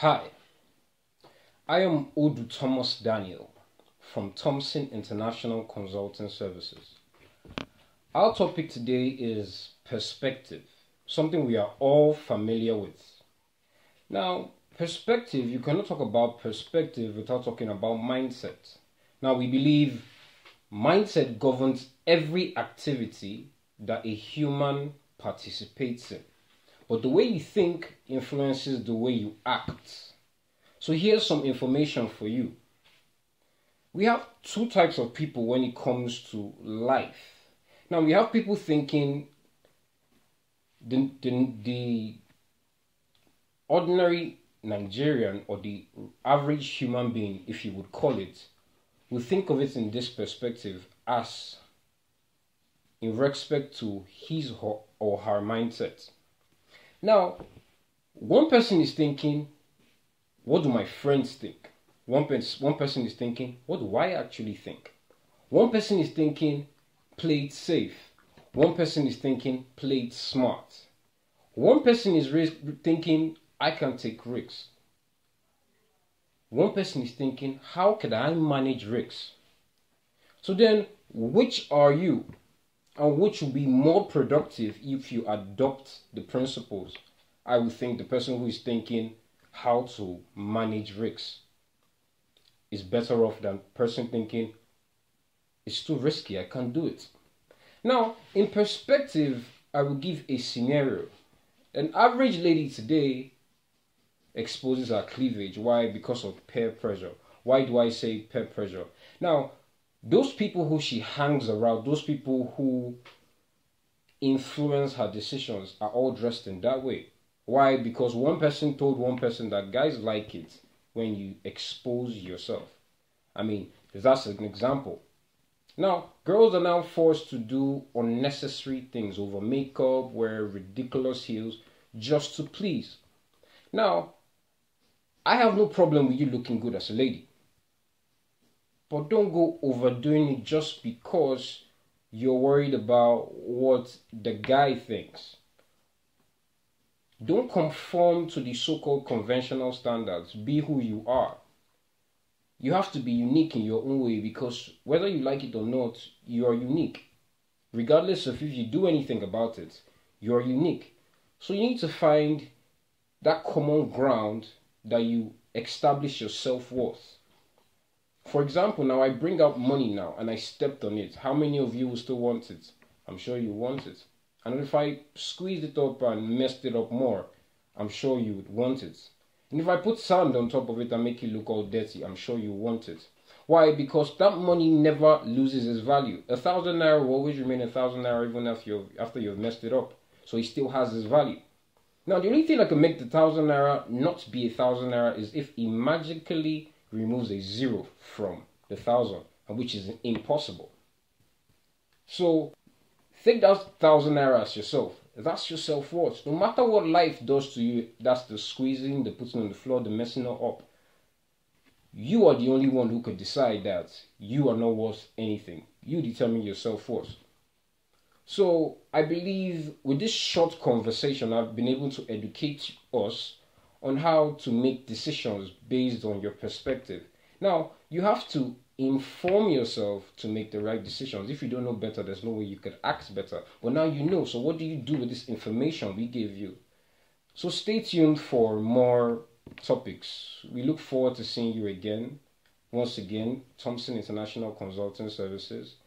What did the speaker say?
Hi, I am Odu Thomas Daniel from Thompson International Consulting Services. Our topic today is perspective, something we are all familiar with. Now, perspective, you cannot talk about perspective without talking about mindset. Now, we believe mindset governs every activity that a human participates in. But the way you think influences the way you act. So here's some information for you. We have two types of people when it comes to life. Now we have people thinking the ordinary Nigerian or the average human being, if you would call it, will think of it in this perspective as in respect to his or her mindset. Now, one person is thinking, what do my friends think? One person is thinking, what do I actually think? One person is thinking, play it safe. One person is thinking, play it smart. One person is thinking, I can take risks. One person is thinking, how can I manage risks? So then, which are you? And which will be more productive if you adopt the principles? I would think the person who is thinking how to manage risks is better off than the person thinking it's too risky, I can't do it. Now, in perspective, I will give a scenario. An average lady today exposes her cleavage. Why? Because of peer pressure. Why do I say peer pressure? Now, those people who she hangs around, those people who influence her decisions are all dressed in that way. Why? Because one person told one person that guys like it when you expose yourself. I mean, that's an example. Now, girls are now forced to do unnecessary things over makeup, wear ridiculous heels, just to please. Now, I have no problem with you looking good as a lady. But don't go overdoing it just because you're worried about what the guy thinks. Don't conform to the so-called conventional standards. Be who you are. You have to be unique in your own way because whether you like it or not, you are unique. Regardless of if you do anything about it, you are unique. So you need to find that common ground that you establish your self-worth. For example, now I bring out money now and I stepped on it. How many of you will still want it? I'm sure you want it. And if I squeezed it up and messed it up more, I'm sure you would want it. And if I put sand on top of it and make it look all dirty, I'm sure you want it. Why? Because that money never loses its value. 1,000 naira will always remain 1,000 naira even after you've messed it up. So it still has its value. Now the only thing that can make the 1,000 naira not be 1,000 naira is if it magically removes a zero from the 1,000, which is impossible. So think that 1,000 naira as yourself. That's your self-worth. No matter what life does to you, that's the squeezing, the putting on the floor, the messing up. You are the only one who could decide that you are not worth anything. You determine your self-worth. So I believe with this short conversation, I've been able to educate us on how to make decisions based on your perspective. Now, you have to inform yourself to make the right decisions. If you don't know better, there's no way you could act better. But now you know, so what do you do with this information we gave you? So stay tuned for more topics. We look forward to seeing you again. Once again, Thompson International Consulting Services.